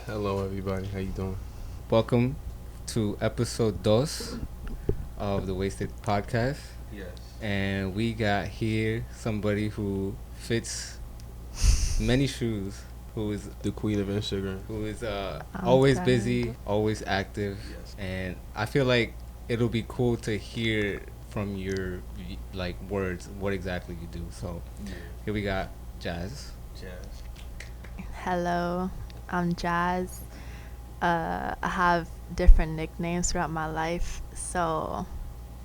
Hello, everybody. How you doing? Welcome to episode dos of the Wasted Podcast. Yes. And we got here somebody who fits many shoes, who is The queen of Instagram. always crying. busy, always active. Yes. And I feel like it'll be cool to hear from your words what exactly you do. So here we got Jazz. Hello, I'm Jazz. I have different nicknames throughout my life. So,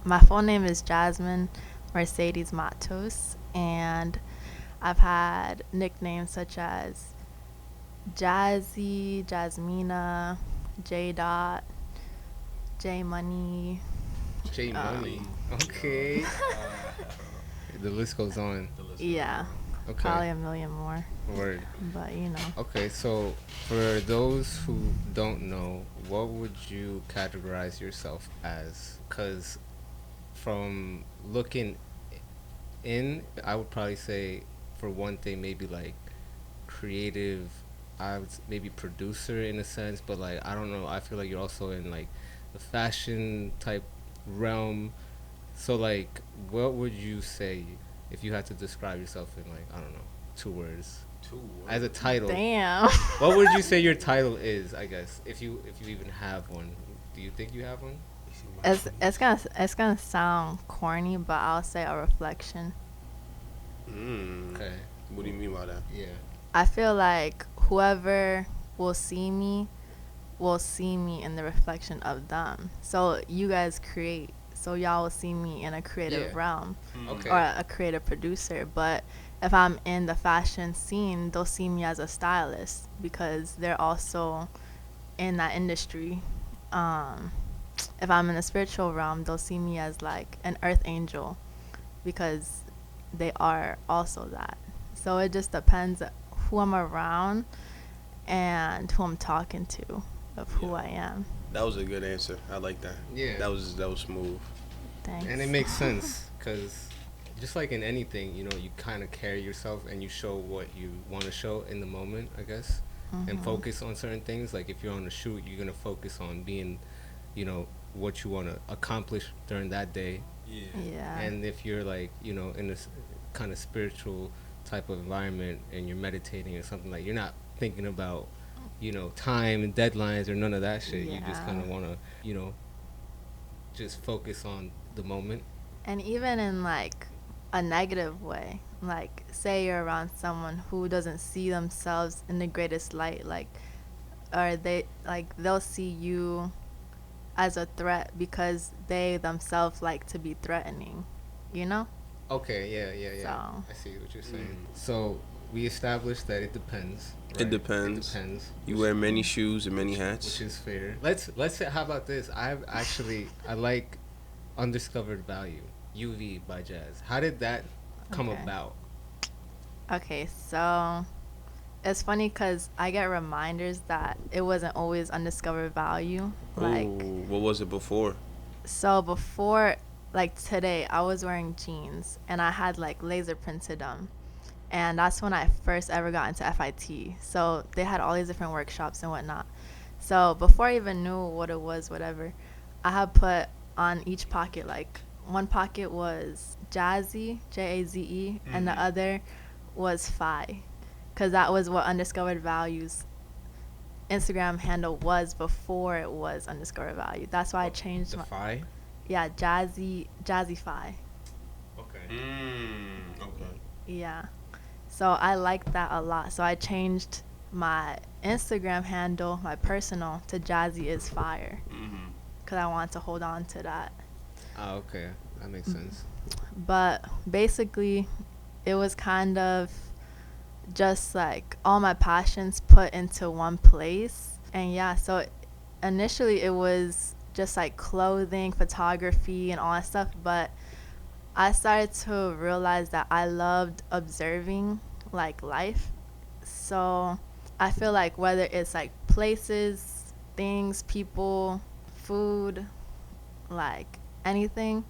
my full name is Jasmine Mercedes Matos, and I've had nicknames such as Jazzy, Jasmina, J Dot, J Money. J Money. Okay. The list goes on. Yeah, Okay. probably a million more, Word. but you know. Okay, so for those who don't know, what would you categorize yourself as? Because from looking in, I would probably say, for one thing, maybe like creative, maybe producer in a sense, but like, I don't know, I feel like you're also in like the fashion type realm. So like, what would you say if you had to describe yourself in like, I don't know, 2 words? As a title. Damn. What would you say your title is, I guess, if you even have one? Do you think you have one? It's gonna sound corny, but I'll say a reflection. Okay. What do you mean by that? Yeah. I feel like whoever will see me in the reflection of them. So you guys create, so y'all will see me in a creative Yeah. realm Okay. or a creative producer. But if I'm in the fashion scene, they'll see me as a stylist because they're also in that industry. If I'm in the spiritual realm, they'll see me as like an earth angel because they are also that. So it just depends who I'm around and who I'm talking to of who I am. That was a good answer. I like that. Yeah. That was smooth. Thanks. And it makes sense because just like in anything, you kind of carry yourself and you show what you want to show in the moment, I guess, and focus on certain things. Like if you're on a shoot, you're going to focus on being, what you want to accomplish during that day. Yeah. And if you're like, in this kind of spiritual type of environment and you're meditating or something, like you're not thinking about, time and deadlines or none of that shit. You just Yeah. kind of want to, just focus on the moment. And even in like a negative way, like say you're around someone who doesn't see themselves in the greatest light, like, or they'll see you as a threat because they themselves like to be threatening, you know? Okay, yeah. So- I see what you're saying. So we established that it depends. Right? It depends. It depends. You wear many shoes and many Which hats. is fair. Let's say, how about this? I like Undiscovered Value, UV by Jazz. How did that come Okay. about? Okay, so it's funny because I get reminders that it wasn't always undiscovered value. Like, Ooh, what was it before? so before, like today, I was wearing jeans and I had like laser printed them. And that's when I first ever got into FIT. So they had all these different workshops and whatnot. So before I even knew what it was, whatever, I had put on each pocket, like one pocket was Jazzy, Jaze, and the other was Phi. Because that was what Undiscovered Values Instagram handle was before it was Undiscovered Value. That's why I changed The my... Phi? Yeah, Jazzy Phi. Okay. Okay. Yeah. So I liked that a lot. So I changed my Instagram handle, my personal, to Jazzy is Fire. Because I wanted to hold on to that. Oh, okay. That makes sense. But basically, it was kind of just like all my passions put into one place. And yeah, so initially it was just like clothing, photography, and all that stuff. But I started to realize that I loved observing like life. So I feel like whether it's like places, things, people, food, like anything,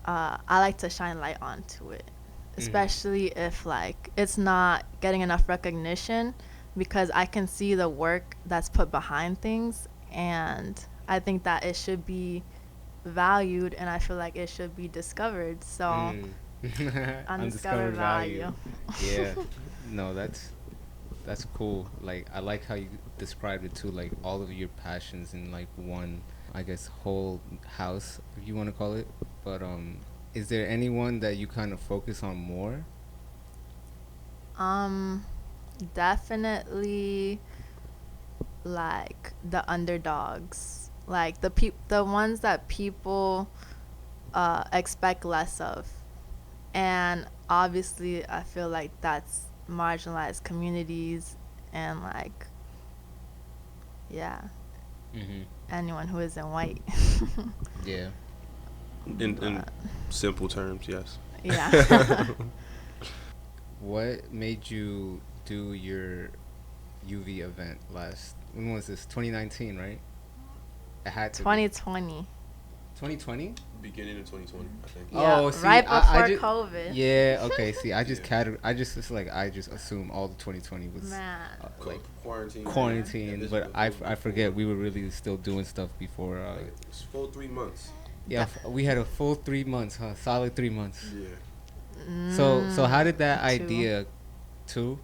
I like to shine light onto it, especially if like it's not getting enough recognition. because I can see the work that's put behind things, and I think that it should be valued, and I feel like it should be discovered. So, undiscovered value. Yeah. No, that's cool. Like, I like how you described it too, like all of your passions in like one, I guess, whole house, if you want to call it. But is there anyone that you kind of focus on more? Definitely like the underdogs, like the ones that people expect less of. And obviously I feel like that's marginalized communities, and like, yeah, Mm-hmm. anyone who isn't white. Yeah. In But, simple terms, yes. yeah. What made you do your UV event last? When was this? 2019, right? It had to 2020. 2020. Beginning of 2020, I think. Yeah, Oh, see, right I before ju- COVID. Yeah. Okay. See, I just Yeah. I just assume all the 2020 was Man. like Quarantine. quarantine, Yeah, but I forget we were really still doing stuff before. Like, it's full 3 months. Yeah, we had a full 3 months, huh? Solid 3 months. Yeah. So how did that 2. idea, two,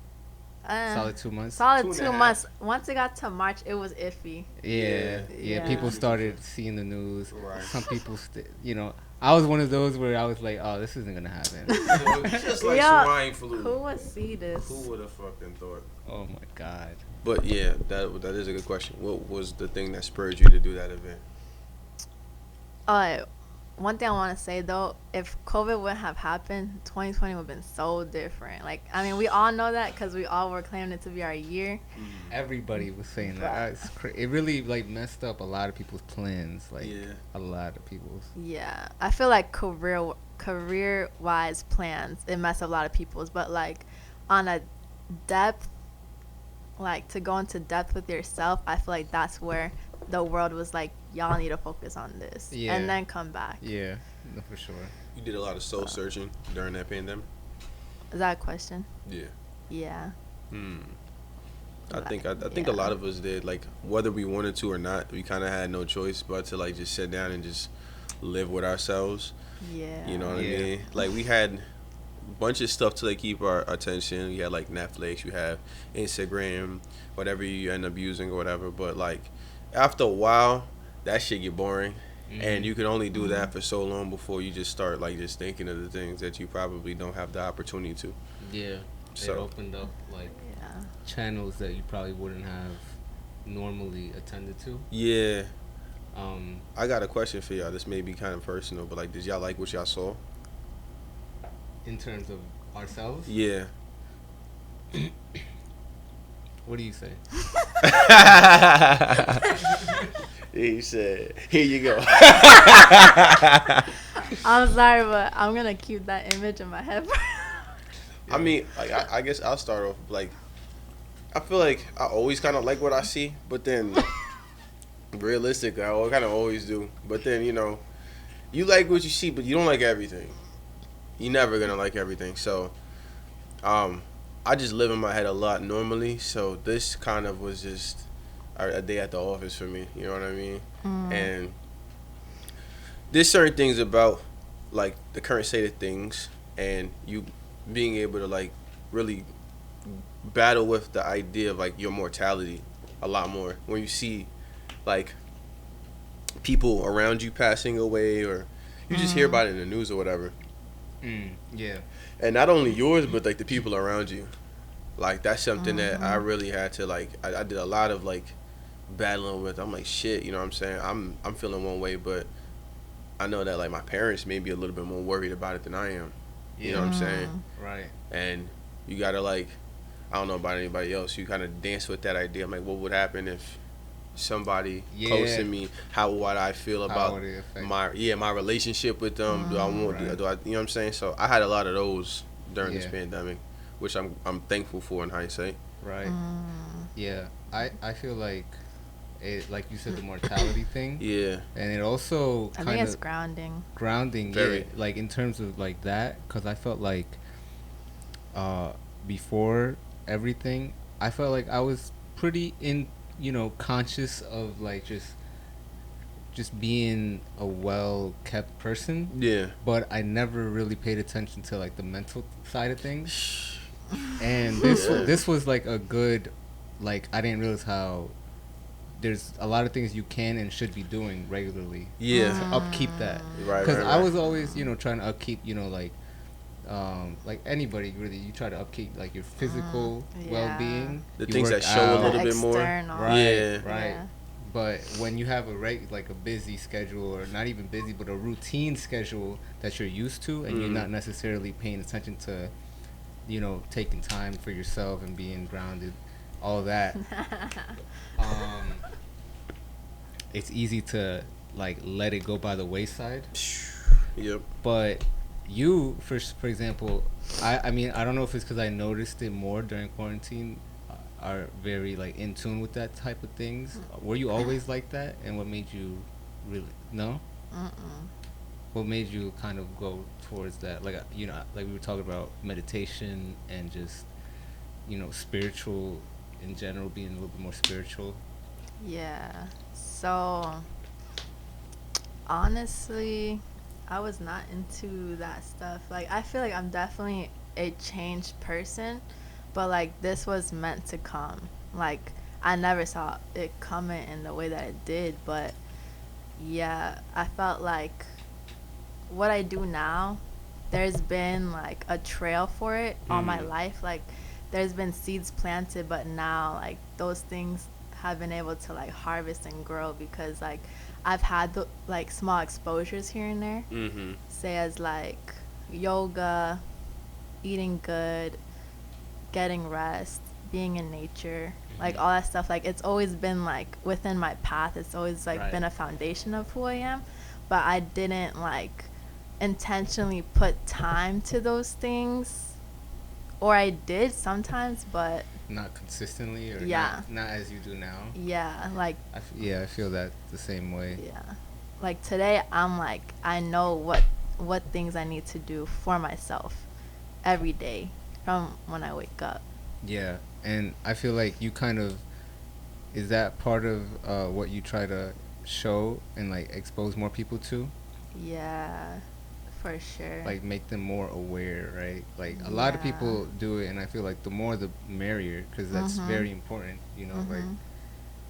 solid 2 months? Solid 2.5. 2 months. Once it got to March, it was iffy. Yeah, Yeah. people started seeing the news. Right. Some people, I was one of those where I was like, oh, this isn't gonna happen. So it's just like Yeah. swine flu. Who would see this? Who would have fucking thought? Oh my god. But yeah, that is a good question. What was the thing that spurred you to do that event? One thing I want to say though, if COVID wouldn't have happened, 2020 would have been so different. Like, I mean, we all know that because we all were claiming it to be our year. Everybody was saying that. It really like messed up a lot of people's plans. Like Yeah. a lot of people's. Yeah, I feel like career wise plans, it messed up a lot of people's, but like on a depth, like to go into depth with yourself, I feel like that's where the world was like, y'all need to focus on this, Yeah. and then come back. Yeah, no, for sure. You did a lot of soul searching during that pandemic. Is that a question? Yeah. Yeah. I think a lot of us did. Like, whether we wanted to or not, we kind of had no choice but to like just sit down and just live with ourselves. Yeah. You know what Yeah. I mean? Like, we had a bunch of stuff to like keep our attention. We had like Netflix, you have Instagram, whatever you end up using or whatever. But like after a while, that shit get boring. And you can only do that for so long before you just start like just thinking of the things that you probably don't have the opportunity to. Yeah. So- It opened up like Yeah. channels that you probably wouldn't have normally attended to. Yeah. I got a question for y'all. This may be kind of personal, but like, did y'all like what y'all saw? In terms of ourselves. Yeah. What do you say? He said, "Here you go." I'm sorry, but I'm gonna keep that image in my head. I mean, like, I guess I'll start off like, I feel like I always kind of like what I see, but then realistically, I kind of always do. But then you like what you see, but you don't like everything. You're never gonna like everything. So, I just live in my head a lot normally. So this kind of was just a day at the office for me. You know what I mean? And there's certain things about like the current state of things, and you being able to like really battle with the idea of like your mortality a lot more when you see like people around you passing away, or you just hear about it in the news or whatever. Yeah. And not only yours, but like the people around you. Like that's something that I really had to like. I did a lot of like battling with. I'm like, shit, you know what I'm saying? I'm feeling one way, but I know that like my parents may be a little bit more worried about it than I am. You know what I'm saying? Right. And you gotta like, I don't know about anybody else. You kind of dance with that idea. I'm like, what would happen if somebody close to me? How would I feel about would it affect my relationship with them? Do I want? Right. Do I? You know what I'm saying? So I had a lot of those during this Yeah. pandemic, which I'm thankful for in hindsight. Right. Yeah. I feel like it, like you said, the mortality thing. Yeah. And it also I kind think it's of grounding. Very. yeah, like in terms of like that, because I felt like before everything, I felt like I was pretty conscious of like just being a well kept person. Yeah. But I never really paid attention to like the mental side of things. And this was like a good, like, I didn't realize how there's a lot of things you can and should be doing regularly. Yeah. To upkeep that. Right. Because right. I was always trying to upkeep like anybody really, you try to upkeep like your physical well-being, the things that show a little bit more. Right. Yeah. But when you have a busy schedule, or not even busy, but a routine schedule that you're used to, and you're not necessarily paying attention to, taking time for yourself and being grounded, all that, it's easy to like let it go by the wayside. Yep. But you, for example, I mean, I don't know if it's because I noticed it more during quarantine, are very like in tune with that type of things. Were you always like that? And what made you really what made you kind of go towards that? Like like we were talking about meditation and just spiritual in general, being a little bit more spiritual. Yeah. So honestly, I was not into that stuff. Like, I feel like I'm definitely a changed person, but like this was meant to come. Like, I never saw it coming in the way that it did, but yeah, I felt like what I do now, there's been like a trail for it all my life. Like, there's been seeds planted, but now like those things have been able to like harvest and grow because like I've had like small exposures here and there, say as like yoga, eating good, getting rest, being in nature, like all that stuff. Like, it's always been like within my path. It's always like been a foundation of who I am, but I didn't like intentionally put time to those things, or I did sometimes, but not consistently, or not as you do now. Yeah, like I feel that the same way. Yeah, like today I'm like, I know what things I need to do for myself every day from when I wake up. Yeah, and I feel like you kind of, is that part of what you try to show and like expose more people to? Yeah, for sure. Like, make them more aware, right? Like, a lot of people do it, and I feel like the more the merrier, because that's very important, like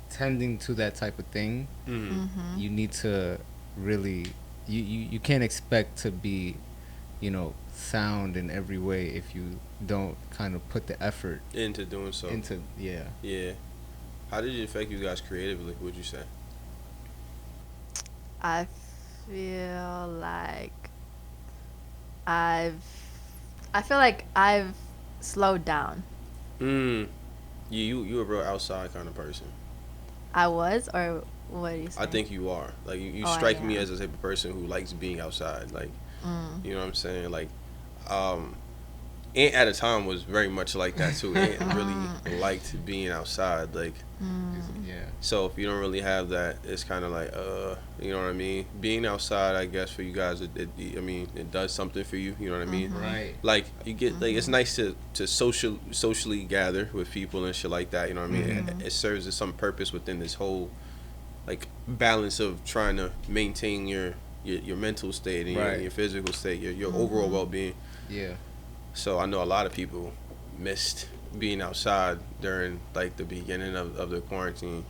tending to that type of thing. You need to really, you can't expect to be sound in every way if you don't kind of put the effort into doing so. Yeah. How did it affect you guys creatively, would you say? I feel like I've slowed down. You a real outside kind of person. I was, or what are you saying? I think you are. Like, you strike me as the type of person who likes being outside. Like, you know what I'm saying? Like, Aunt at a time was very much like that too. Aunt really liked being outside. Like, so if you don't really have that, it's kind of like, you know what I mean? Being outside, I guess, for you guys, it does something for you. You know what I mean? Right. Like, you get like, it's nice to socially gather with people and shit like that. You know what I mean? It serves as some purpose within this whole like balance of trying to maintain your mental state and your physical state, your overall well-being. Yeah. So I know a lot of people missed being outside during like the beginning of the quarantine.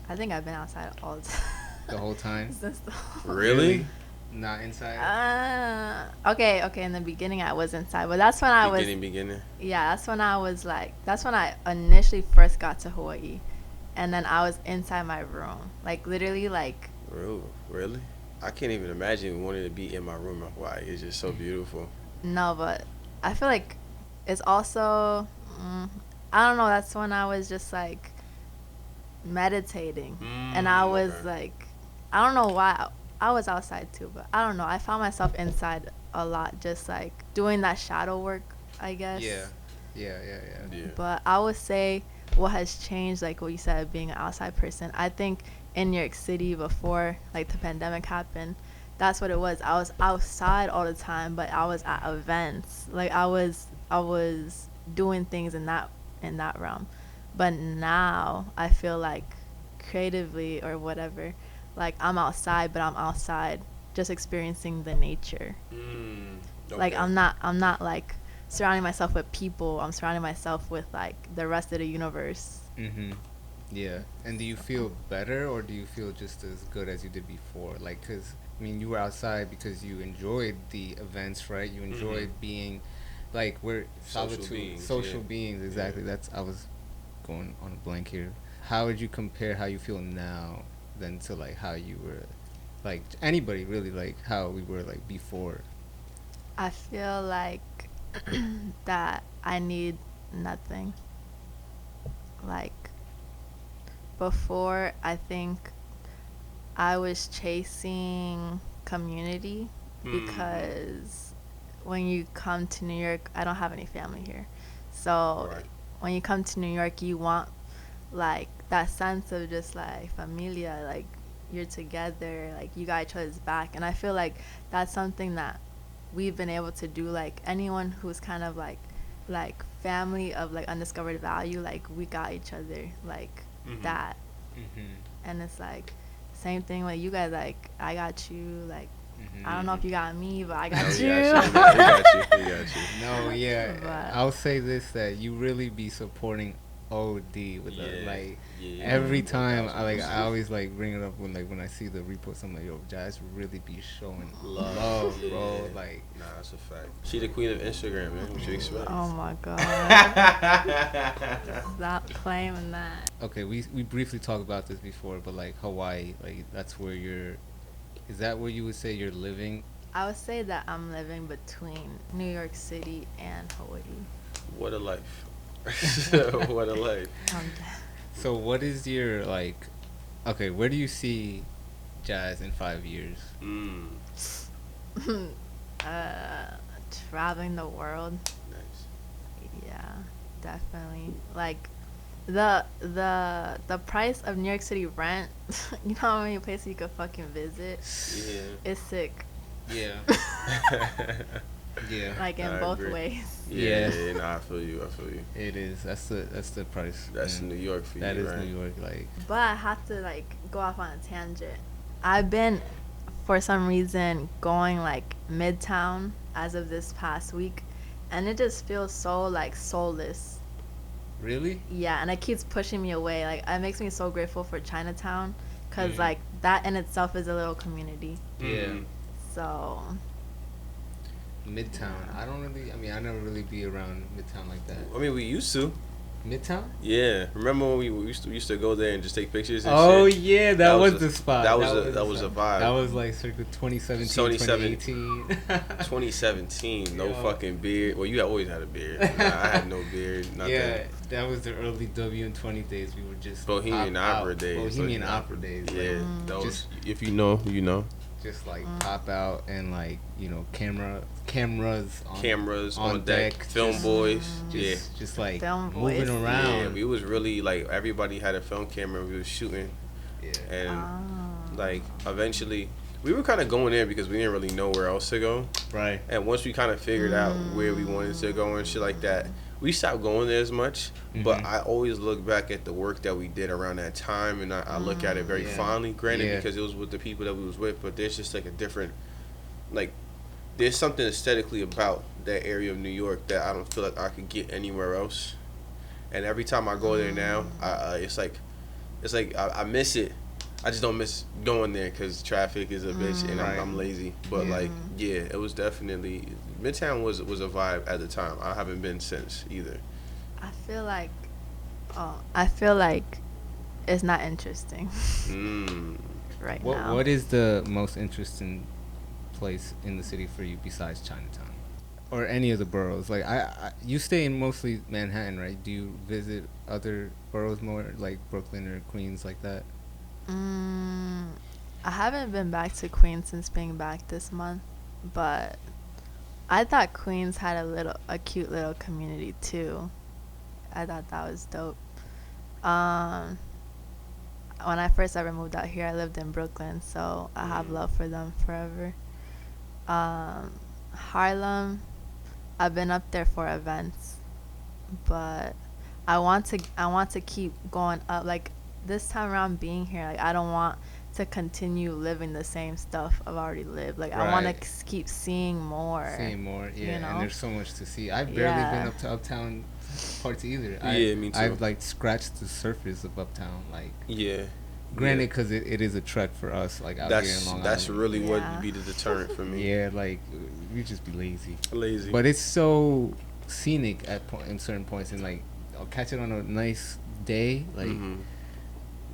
I think I've been outside all the time. The whole time? Since the whole Really? Not inside? Okay. In the beginning, I was inside, but that's when I was. Beginning. Yeah, that's when I was like. That's when I initially first got to Hawaii, and then I was inside my room, like literally, like. Really? I can't even imagine wanting to be in my room in Hawaii. It's just so beautiful. No, but I feel like it's also. I don't know. That's when I was just like meditating, and I was like, I don't know why. I was outside too, but I don't know. I found myself inside a lot, just like doing that shadow work, I guess. Yeah. But I would say what has changed, like what you said, being an outside person. I think in New York City before like the pandemic happened, that's what it was. I was outside all the time, but I was at events. Like I was doing things in that realm. But now I feel like creatively or whatever, like I'm outside, but I'm outside just experiencing the nature. Like Okay. I'm not like surrounding myself with people. I'm surrounding myself with like the rest of the universe. Mm-hmm. Yeah. And do you feel better, or do you feel just as good as you did before? Like, because, I mean, you were outside because you enjoyed the events, right? You enjoyed being, like, we're social beings, exactly. Yeah. That's, I was going on a blank here. How would you compare how you feel now than to, like, how you were, like, anybody really, like, how we were, like, before? I feel like that I need nothing. Like before, I think I was chasing community because when you come to New York, I don't have any family here. So Right. when you come to New York, you want like that sense of just like familia, like you're together, like you got each other's back. And I feel like that's something that we've been able to do. Like anyone who's kind of like family of like undiscovered value, like we got each other, like that. Mm-hmm. And it's like same thing with you guys, like I got you, like Mm-hmm. I don't know if you got me, but I got No, you. we got you. We got you. No, yeah. But- I'll say this, that you really be supporting OD with the, like, every time I always like bring it up when I see the repost. I'm like, yo, Jazz really be showing love, bro. Yeah. Like, Nah, that's a fact. She the queen of Instagram, man. What you expect? Oh my god. Stop claiming that. okay, we briefly talked about this before, but like Hawaii, like that's where is that where you would say you're living? I would say that I'm living between New York City and Hawaii. What a life. What a life. So what is your, like, okay, where do you see Jazz in 5 years? Traveling the world. Nice. Yeah, definitely. Like the price of New York City rent, you know how many places you could fucking visit? Yeah. It's sick. Yeah. Yeah. Like in I both agree. ways. Yeah, nah, I feel you. It is. That's the price. That's man. New York for That you, is right? New York, like. But I have to like go off on a tangent. I've been, for some reason, going like Midtown as of this past week, and it just feels so like soulless. Really? Yeah, and it keeps pushing me away. Like it makes me so grateful for Chinatown, cause Mhm. like that in itself is a little community. Yeah. So Midtown. I never really be around Midtown like that. I mean, we used to. Midtown? Yeah. Remember when we used to go there and just take pictures and Oh shit? yeah, that was the spot. That was a vibe. That was like circa 2017, 2018. 2017, no Yo. fucking beard. Well, you always had a beard. Nah, I had no beard. Nothing. Yeah, that was the early WM20s days. We were just Bohemian pop Opera out. days. Bohemian Opera days. Yeah, Like, that was, just if you know, you know. just like pop out and like, you know, cameras On deck, film just- boys. Yeah. just like Film moving boys. around. Yeah, we was really like everybody had a film camera. We was shooting, Yeah. and like eventually we were kind of going there because we didn't really know where else to go. Right. And once we kind of figured out where we wanted to go and shit like that, we stopped going there as much. But Mhm. I always look back at the work that we did around that time, and I look at it very Yeah. fondly. Granted, Yeah. because it was with the people that we was with, but there's just like a different, like, there's something aesthetically about that area of New York that I don't feel like I could get anywhere else. And every time I go there now, it's like I miss it. I just don't miss going there because traffic is a bitch and Right. I'm lazy. But Yeah. like, yeah, it was definitely Midtown was a vibe at the time. I haven't been since either. I feel like it's not interesting right now. What is the most interesting place in the city for you besides Chinatown, or any of the boroughs? Like you stay in mostly Manhattan, right? Do you visit other boroughs more, like Brooklyn or Queens, like that? I haven't been back to Queens since being back this month, but I thought Queens had a cute little community too. I thought that was dope. When I first ever moved out here, I lived in Brooklyn, so I have love for them forever. Harlem, I've been up there for events, but I want to keep going up. Like this time around being here, like I don't want to continue living the same stuff I've already lived. Like I want Right. to keep seeing more. Seeing more, yeah, You know? and there's so much to see. I've barely been Yeah. up to Uptown parts either. Yeah, me too. I've like scratched the surface of Uptown. Like, Yeah. granted, because it is a trek for us, like out here in Long That's Island. really what Yeah. would be the deterrent for me. Yeah, like we just be lazy. Lazy. But it's so scenic in certain points, and like I'll catch it on a nice day, like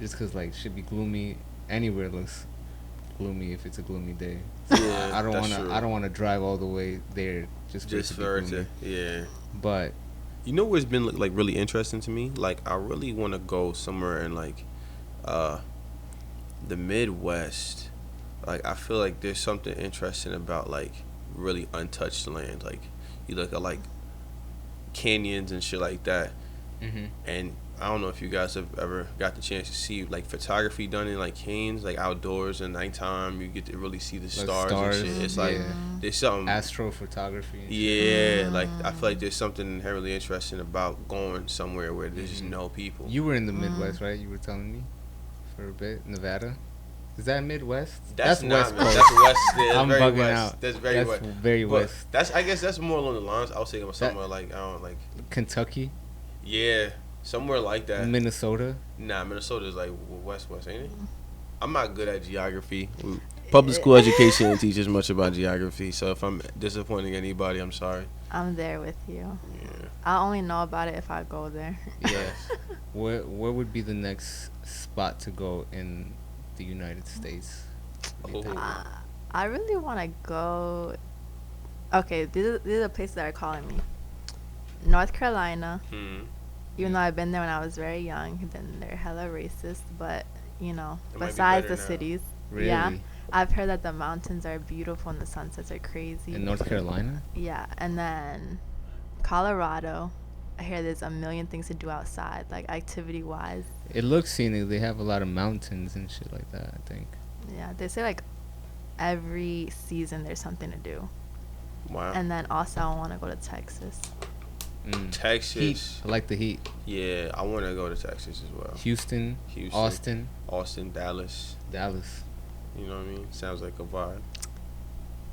just because like should be gloomy anywhere looks gloomy if it's a gloomy day. So Yeah, I don't that's wanna true. I don't wanna drive all the way there just Just for for it it to be to, gloomy. yeah. But You know what's been like really interesting to me? Like I really want to go somewhere in like the Midwest. Like I feel like there's something interesting about like really untouched land. Like you look at like canyons and shit like that. And I don't know if you guys have ever got the chance to see like photography done in like canyons, like outdoors at nighttime. You get to really see the stars and shit. It's like yeah. there's something. Astrophotography. And shit. Yeah, like I feel like there's something inherently interesting about going somewhere where there's just no people. You were in the Midwest, right? You were telling me for a bit. Nevada. Is that Midwest? That's West not, Coast. That's West. Yeah, that's I'm very bugging west. out. That's very That's west. very But west. That's I guess that's more along the lines. I was thinking about somewhere like I don't know, like Kentucky, yeah, somewhere like that. Minnesota. Nah, Minnesota is like west, ain't it? I'm not good at geography. Public school education didn't teach us much about geography, so if I'm disappointing anybody, I'm sorry. I'm there with you. Yeah. I only know about it if I go there. Yes. Where would be the next spot to go in the United States? Oh. I really want to go. Okay, these are the places that are calling me. North Carolina. Even though I've been there when I was very young, then they're hella racist. But you know, It might be besides better the now. cities, Really? yeah, I've heard that the mountains are beautiful and the sunsets are crazy. In North Carolina? Yeah, and then Colorado. I hear there's a million things to do outside, like activity-wise. It looks scenic. They have a lot of mountains and shit like that, I think. Yeah, they say like every season there's something to do. Wow. And then also I want to go to Texas. Texas. Heat. I like the heat. Yeah, I want to go to Texas as well. Houston, Austin, Dallas. You know what I mean? Sounds like a vibe.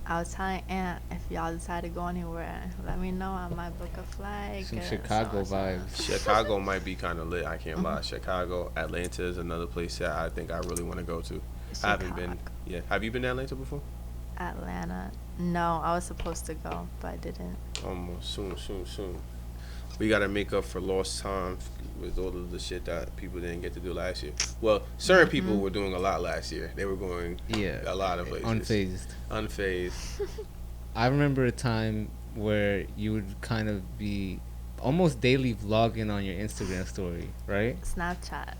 I was telling Aunt, if y'all decide to go anywhere, let me know. I might book a flight. Some get Chicago some- vibes. Chicago might be kind of lit. I can't lie. Chicago, Atlanta is another place that I think I really want to go to. I haven't been. Chicago. Yeah. Have you been to Atlanta before? Atlanta. No, I was supposed to go, but I didn't. Almost. Soon. We got to make up for lost time with all of the shit that people didn't get to do last year. Well, certain people were doing a lot last year. They were going a lot of places. Unfazed. I remember a time where you would kind of be almost daily vlogging on your Instagram story, right? Snapchat.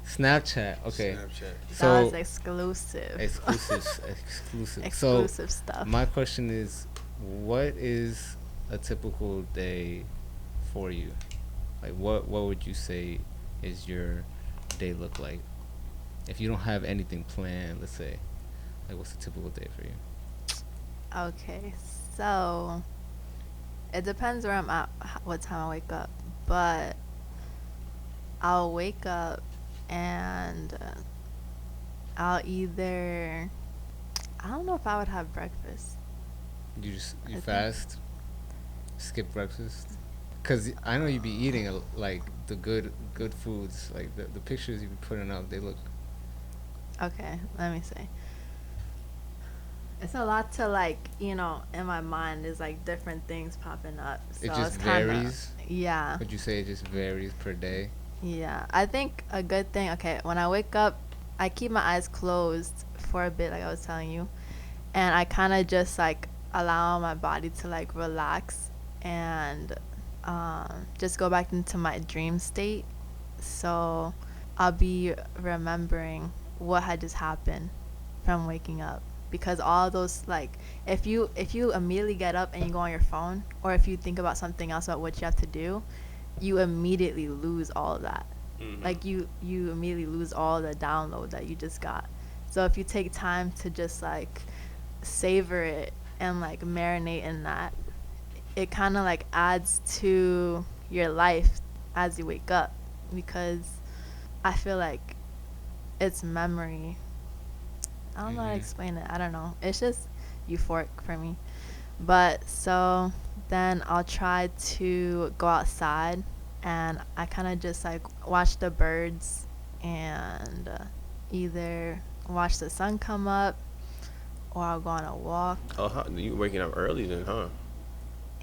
Okay. Snapchat. So That was exclusive. exclusive. Exclusive So stuff. my question is, what is a typical day for you? Like what would you say is your day look like? If you don't have anything planned, let's say, like what's a typical day for you? Okay, so it depends where I'm at, what time I wake up. But I'll wake up and I'll either, I don't know if I would have breakfast. You I think- fast, skip breakfast, cause I know you be eating like the good foods, like the pictures you be putting up, they look. Okay, let me see. It's a lot to like, in my mind there's like different things popping up. So It just it's kinda, varies? Yeah. Would you say it just varies per day? Yeah. I think a good thing, okay, when I wake up, I keep my eyes closed for a bit, like I was telling you. And I kind of just like allow my body to like relax and just go back into my dream state. So I'll be remembering what had just happened from waking up. Because all those, like, if you immediately get up and you go on your phone, or if you think about something else about what you have to do, you immediately lose all of that. Like you immediately lose all the download that you just got. So if you take time to just like savor it and like marinate in that, it kind of like adds to your life as you wake up. because I feel like it's memory. I don't know how to explain it. I don't know. It's just euphoric for me. But so then I'll try to go outside, and I kind of just like watch the birds and either watch the sun come up or I'll go on a walk. Oh, you waking up early then, huh?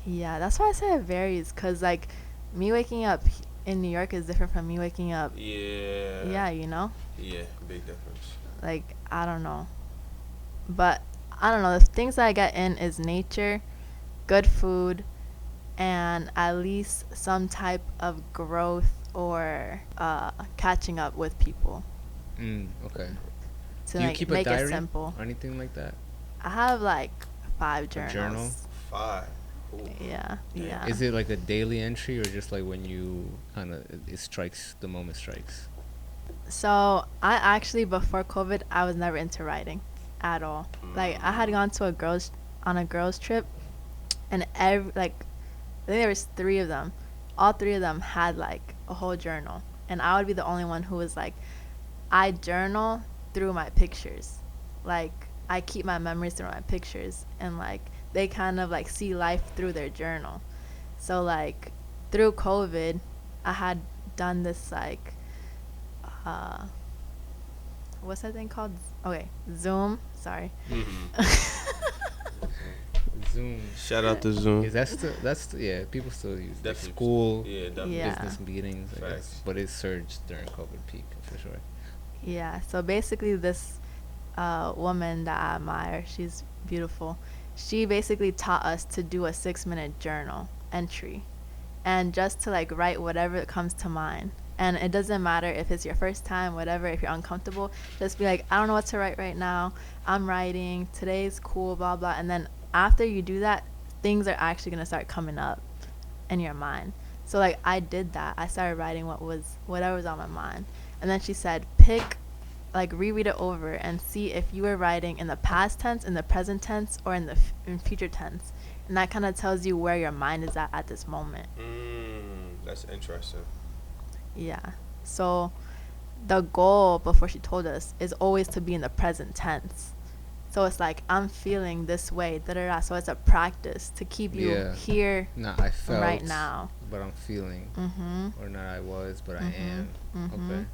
Yeah, that's why I say it varies, because like me waking up in New York is different from me waking up. Yeah, you know? Yeah, big difference. Like, I don't know. But I don't know. The things that I get in is nature, good food, and at least some type of growth or catching up with people. Okay. To Do you like keep make a diary it simple. or anything like that? I have like 5 journals. A journal? 5. Ooh. Yeah, yeah. Is it like a daily entry or just like when you kind of it strikes, the moment strikes? So I actually, before COVID, I was never into writing at all. Like I had gone to a girls trip, and I think there was 3 of them. All 3 of them had like a whole journal, and I would be the only one who was like, I journal through my pictures. Like I keep my memories through my pictures, and like they kind of like see life through their journal. So like through COVID, I had done this like what's that thing called? Okay, Zoom. Sorry. Zoom. Shout out to Zoom. Is that still? Yeah. People still use like Definitely. school, Yeah. business meetings, I guess. But it surged during COVID peak for sure. Yeah. So basically, this woman that I admire, she's beautiful. She basically taught us to do a 6-minute journal entry, and just to like write whatever comes to mind. And it doesn't matter if it's your first time, whatever, if you're uncomfortable, just be like, I don't know what to write right now. I'm writing. Today's cool, blah, blah. And then after you do that, things are actually going to start coming up in your mind. So, like, I did that. I started writing whatever was on my mind. And then she said, reread it over and see if you were writing in the past tense, in the present tense, or in future tense. And that kind of tells you where your mind is at this moment. That's interesting. Yeah. So the goal, before she told us, is always to be in the present tense. So it's like, I'm feeling this way, da-da-da. So it's a practice to keep you here I felt right now. But I'm feeling. Or not I was, but I am. Okay.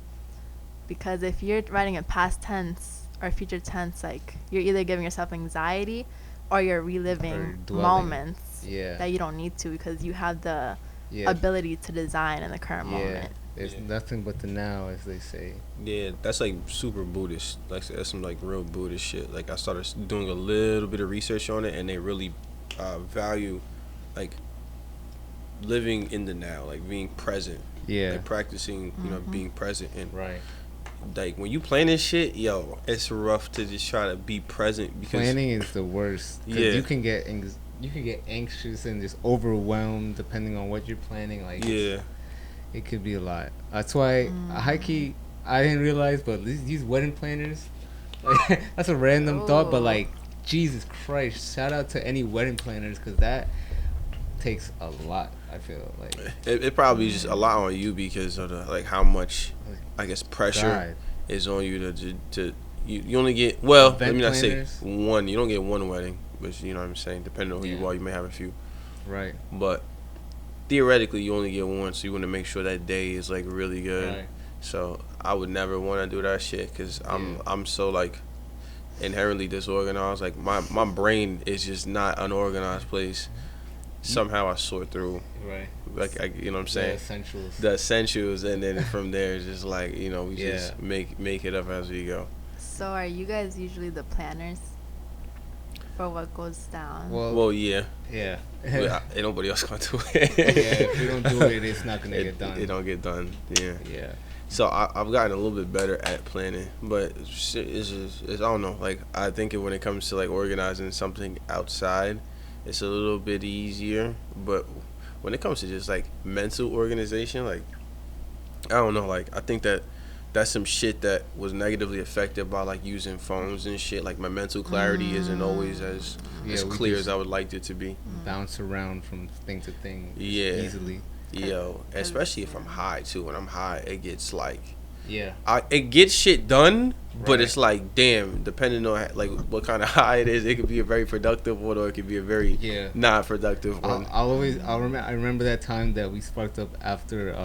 Because if you're writing in past tense or future tense, like, you're either giving yourself anxiety or you're reliving moments that you don't need to, because you have the ability to design in the current moment. It's nothing but the now, as they say. Yeah, that's like super Buddhist. Like that's some like real Buddhist shit. Like I started doing a little bit of research on it, and they really value like living in the now, like being present. Yeah. Like practicing, you know, being present. And right. Like when you planning shit, yo, it's rough to just try to be present because planning is the worst. You can get anxious and just overwhelmed depending on what you're planning. Like it could be a lot. That's why high key I didn't realize, but these wedding planners, like, that's a random thought, but like Jesus Christ, shout out to any wedding planners, because that takes a lot. I feel like it probably is just a lot on you because of the like how much I guess pressure is on you to you only get let me not say one. You don't get one wedding, but you know what I'm saying. Depending on who you are, you may have a few. Right. But theoretically, you only get one, so you want to make sure that day is like really good. Right. So I would never want to do that shit because I'm so like inherently disorganized. Like my brain is just not an organized place. Somehow I sort through. Right. Like you know what I'm saying. The essentials, and then from there it's just like, you know, we just make it up as we go. So are you guys usually the planners for what goes down? Well, yeah. Yeah. Ain't nobody else gonna do it. If you don't do it, it's not gonna get done. It don't get done. Yeah. Yeah. So I've gotten a little bit better at planning, but it's I don't know. Like I think when it comes to like organizing something outside, it's a little bit easier. But when it comes to just like mental organization, like I don't know. Like I think that's some shit that was negatively affected by like using phones and shit. Like my mental clarity isn't always as clear as I would like it to be. Bounce around from thing to thing easily. Yo, especially if I'm high too. When I'm high, it gets like, Yeah. it gets shit done, but Right. it's like, damn, depending on like what kind of high it is, it could be a very productive one or it could be a very not productive one. I remember that time that we sparked up after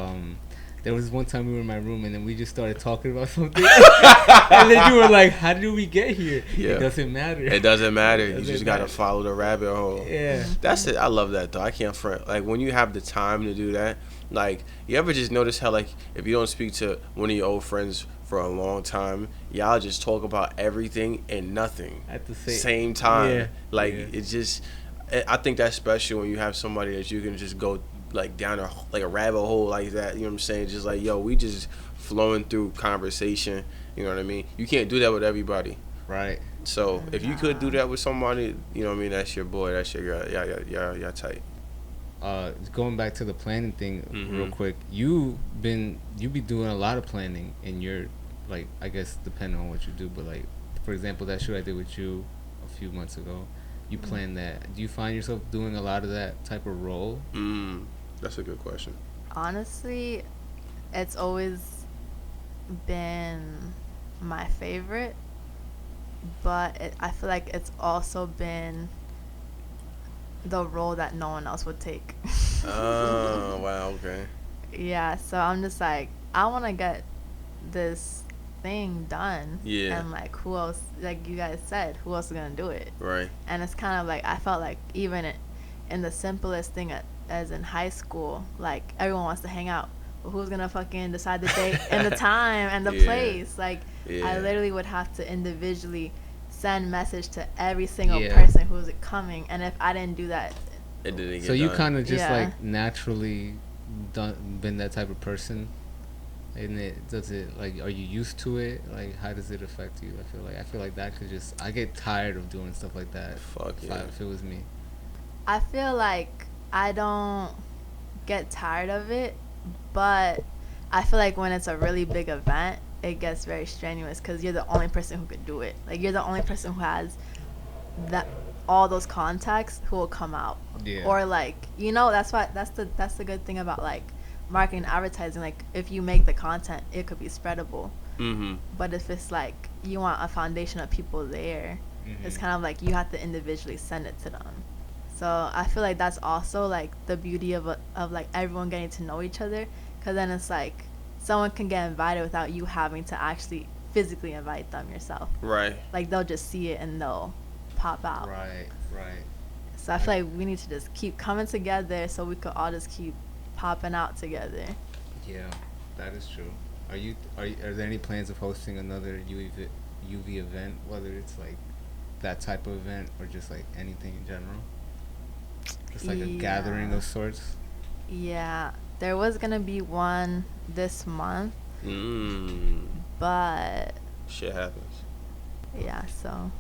there was one time we were in my room and then we just started talking about something and then you were like, how did we get here? Yeah. It doesn't matter. It doesn't matter. You just gotta follow the rabbit hole. Yeah. That's it. I love that though. I can't front. Like when you have the time to do that, like you ever just notice how like if you don't speak to one of your old friends for a long time, y'all just talk about everything and nothing At the same time. Yeah. Like Yeah. it's just, I think that's special when you have somebody that you can just go like down a rabbit hole like that. You know what I'm saying? Just like, yo, we just flowing through conversation. You know what I mean? You can't do that with everybody. Right. So if you could do that with somebody, you know what I mean? That's your boy. That's your girl. Yeah, tight. Going back to the planning thing real quick, you be doing a lot of planning in your, like, I guess depending on what you do, but like for example that shoot I did with you a few months ago, you planned that. Do you find yourself doing a lot of that type of role? That's a good question. Honestly, it's always been my favorite, but I feel like it's also been the role that no one else would take. Oh, wow, okay. Yeah, so I'm just like, I want to get this thing done. Yeah. And like, who else, like you guys said, who else is going to do it? Right. And it's kind of like, I felt like even in the simplest thing as in high school, like everyone wants to hang out. But who's going to fucking decide the date and the time and the place? Like, I literally would have to individually send message to every single person who's coming, and if I didn't do that, it didn't get so you done. kind of just like naturally been that type of person, and does it like, are you used to it? Like, how does it affect you? I feel like that could just, I get tired of doing stuff like that. Fuck yeah. If it was me, I feel like I don't get tired of it, but I feel like when it's a really big event, it gets very strenuous because you're the only person who could do it. Like, you're the only person who has all those contacts who will come out. Yeah. Or like, you know, that's the good thing about like marketing and advertising. Like, if you make the content, it could be spreadable. But if it's like you want a foundation of people there, it's kind of like you have to individually send it to them. So I feel like that's also like the beauty of like everyone getting to know each other, because then it's like someone can get invited without you having to actually physically invite them yourself. Right. Like, they'll just see it and they'll pop out. Right. So I feel like we need to just keep coming together so we could all just keep popping out together. Yeah, that is true. Are there any plans of hosting another UV event, whether it's like that type of event or just like anything in general? Just like a gathering of sorts? Yeah, there was gonna be one this month, but shit happens. Yeah, so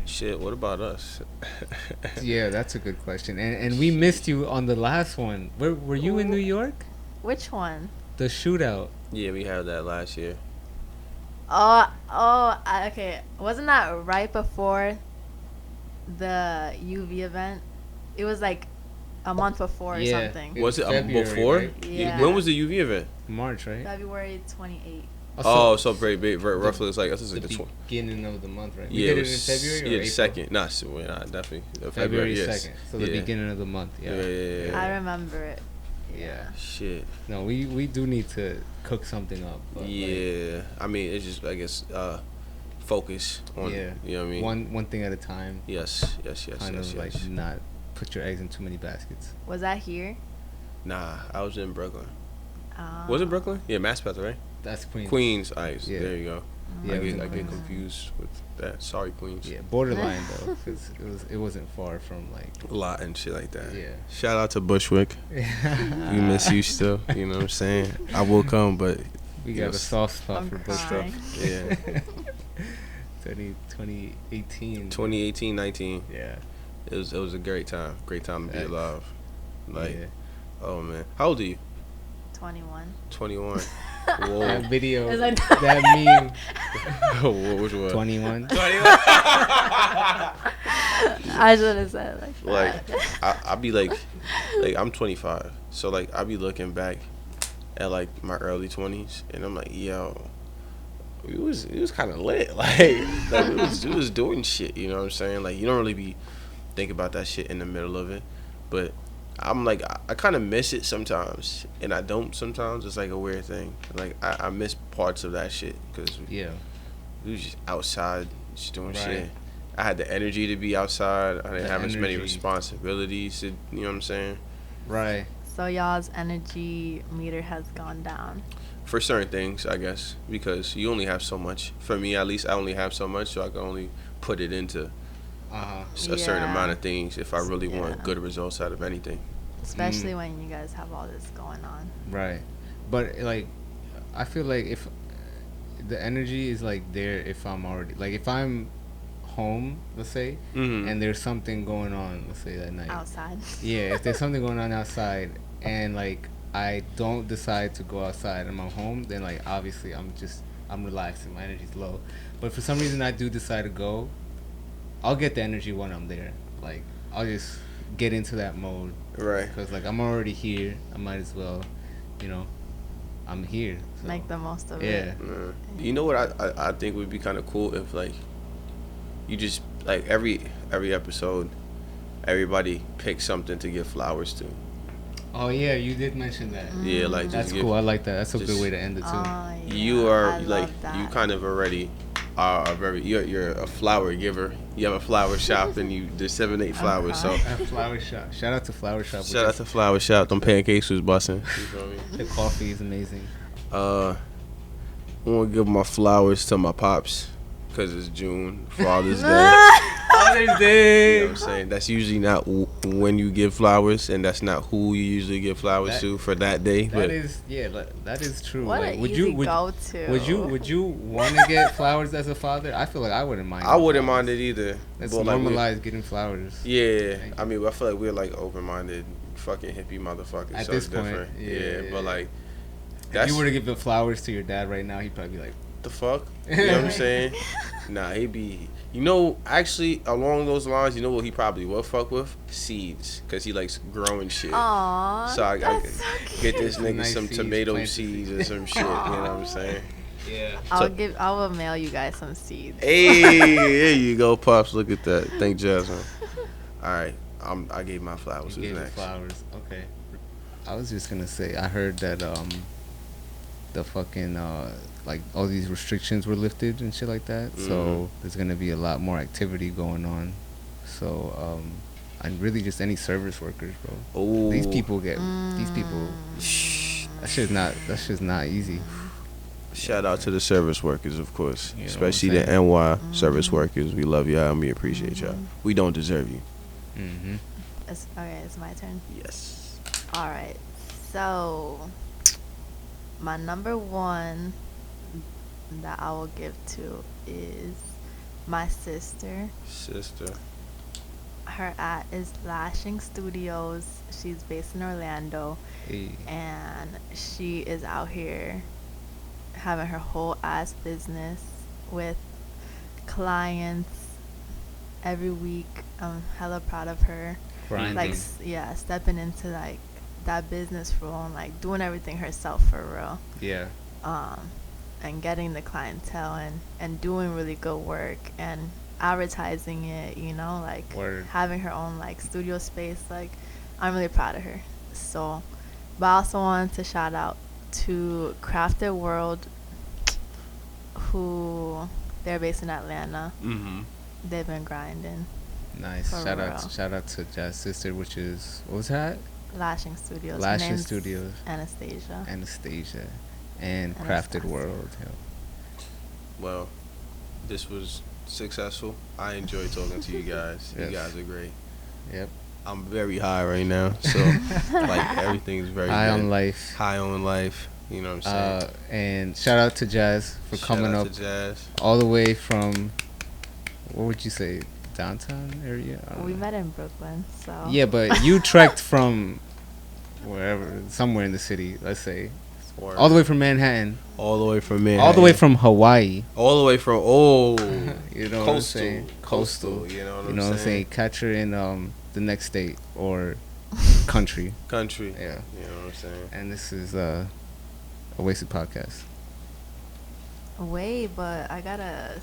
shit, what about us? Yeah, that's a good question. And we missed you on the last one. Were you in New York? Which one? The shootout. Yeah, we had that last year. Okay. Wasn't that right before the UV event? It was like a month before or something. Was it February, before? Right? Yeah. When was the UV event? March, right? February 28th. So very roughly it's like, I think it's like the beginning of the month, right? Yeah, we did it in February or the April? second. Definitely. February yes. 2nd. So the beginning of the month. Yeah. I remember it. Yeah. Shit. No, we do need to cook something up. But I mean, it's just, I guess, focus on, you know what I mean? One thing at a time. Yes. Kind of like not put your eggs in too many baskets. Was that here? Nah, I was in Brooklyn. Was it Brooklyn? Yeah, Massachusetts, right? That's Queens. Queens, ice. Yeah. There you go. Yeah, I get confused with that. Sorry, Queens. Yeah, borderline though, because it wasn't far from like a lot and shit like that. Yeah. Shout out to Bushwick. We miss you still. You know what I'm saying? I will come, but we got a soft spot for Bushwick. Yeah. 2018. 2018, 19. Yeah. It was a great time. Great time to be alive. Like, oh man, how old are you? 21. 21. Whoa. That video, like that meme. Which one? 21. I should have said like I'll be like I'm 25. So like I be looking back at like my early 20s, and I'm like, yo, it was kind of lit. Like we was doing shit. You know what I'm saying? Like you don't really be thinking about that shit in the middle of it, but I'm like I kind of miss it sometimes, and I don't sometimes. It's like a weird thing. Like I miss parts of that shit because Yeah. we was just outside, just doing Right. shit. I had the energy to be outside. I didn't The have as many energy. responsibilities. To, you know what I'm saying? Right. So y'all's energy meter has gone down. For certain things, I guess, because you only have so much. For me, at least, I only have so much, so I can only put it into a certain Yeah. amount of things if I really want Yeah. good results out of anything. Especially when you guys have all this going on. Right. But like, I feel like if the energy is like there, if I'm already like if I'm home, let's say, Mhm. and there's something going on, let's say that night. Outside. Yeah, if there's something going on outside, and like I don't decide to go outside and I'm home, then like obviously I'm relaxing, my energy's low. But for some reason I do decide to go, I'll get the energy when I'm there. Like I'll just get into that mode. Right. Because like I'm already here, I might as well, you know, I'm here. So. Make the most of Yeah. it. You know what I think would be kind of cool if like you just like every episode everybody pick something to give flowers to. Oh yeah, you did mention that. Yeah, like just That's give, cool. I like that. That's a good just- way to end it too. Yeah, you are I like love that. you kind of already are a very you're a flower giver. You have a flower shop and you disseminate flowers. So A flower shop. Shout out to Flower Shop. shout out to Flower Shop. Them pancakes was busting. You feel me? The coffee is amazing. I want to give my flowers to my pops because it's June, Father's Day. Father's You know Day. what I'm saying? That's usually not when you give flowers, and that's not who you usually give flowers to for that day. That But is that is true. What like, an easy go-to. would you want to get flowers as a father? I feel like I wouldn't mind. I wouldn't flowers. mind it either. Let's But, like, normalize getting flowers. yeah, Thank I mean, I feel like we're like open-minded, fucking hippie motherfuckers. At so this it's point, different. yeah. But like, If that's you were to give the flowers to your dad right now, he'd probably be like, the fuck. You know what I'm saying? Nah, he'd be. You know, actually, along those lines, you know what he probably will fuck with? Seeds, cause he likes growing shit. Aww, So I that's so get this cute. nigga Nice some seeds, tomato plant seeds seeds. or some shit. You know what I'm saying? yeah. I will mail you guys some seeds. Hey, there you go, pops. Look at that. Thank Jasmine. All right, I gave my flowers. You Who's gave the next? flowers. Okay. I was just gonna say, I heard that the fucking like all these restrictions were lifted and shit like that. So there's gonna be a lot more activity going on. So and really just any service workers, bro. Ooh. These people that's just not easy. Shout out to the service workers, of course, You know especially what the I'm NY service workers. We love y'all and we appreciate y'all. We don't deserve you. Mm-hmm. It's my turn. Yes. All right. So, my number one that I will give to is my sister. Sister. Her at is Lashing Studios. She's based in Orlando, Hey. and she is out here having her whole ass business with clients every week. I'm hella proud of her. Grinding. Like, stepping into like that business role and like doing everything herself for real. Yeah. And getting the clientele and doing really good work and advertising it, you know, like Word. having her own like studio space. Like, I'm really proud of her. So, but I also wanted to shout out to Crafted World, who they're based in Atlanta. Mm-hmm. They've been grinding. Nice. For real. Shout out to Jazz Sister, which is what was that? Lashing Studios. Her Lashing name's Studios. Anastasia. Anastasia and Anastasia. Crafted World. Well, this was successful. I enjoyed talking to you guys. Yes. You guys are great. Yep. I'm very high right now, so like everything's very High good. on life. High on life. You know what I'm saying? And shout out to Jazz for Shout coming out up to Jazz. all the way from, what would you say, downtown area? I don't We know. met in Brooklyn, so. Yeah, but you trekked from wherever, somewhere in the city, let's say. Or All the way from Manhattan. all the way from Manhattan. All the way from Hawaii. All the way from You know what I'm coastal. saying? Coastal. You know what You I'm know what I'm saying? saying? Catch her in the next state or country. Country. Yeah. You know what I'm saying? And this is a Wasted Podcast. Wait, but I gotta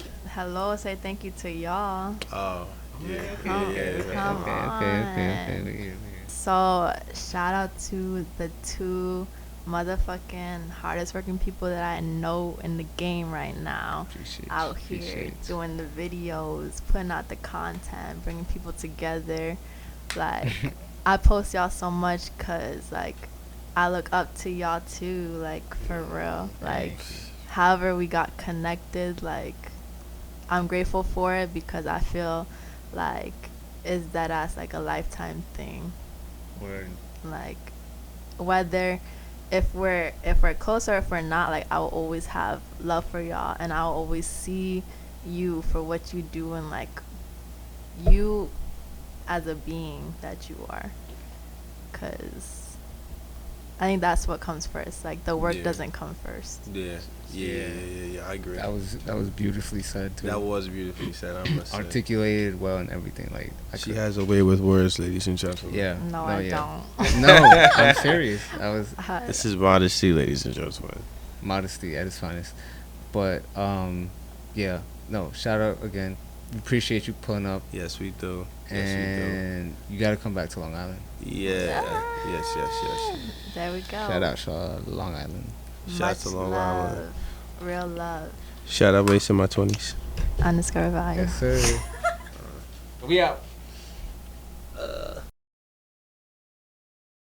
say thank you to y'all. Oh, yeah. Come on. So shout out to the 2 motherfucking hardest working people that I know in the game right now. Out here doing the videos, putting out the content, bringing people together. Like, I post y'all so much because, like, I look up to y'all too, like, for real. Like, however we got connected, like, I'm grateful for it because I feel like it's that ass like a lifetime thing. Word. Like, whether if we're close or if we're not, like, I will always have love for y'all, and I'll always see you for what you do and, like, you as a being that you are. Because I think that's what comes first. Like, the work doesn't come first. Yeah, I agree. That was beautifully said too. That was beautifully said, I must say. Articulated well and everything. Like, she has a way with words, ladies and gentlemen. Yeah. No, I don't. No, I'm serious. This is modesty, ladies and gentlemen. Modesty at its finest. But yeah. No, shout out again. We appreciate you pulling up. Yes, we do. And you got to come back to Long Island. Yeah. Yes. There we go. Shout out Long Island. Shout out to Long Island. Real love. Shout out Wasting My 20s. Undiscovered Value. Yes, sir. We out.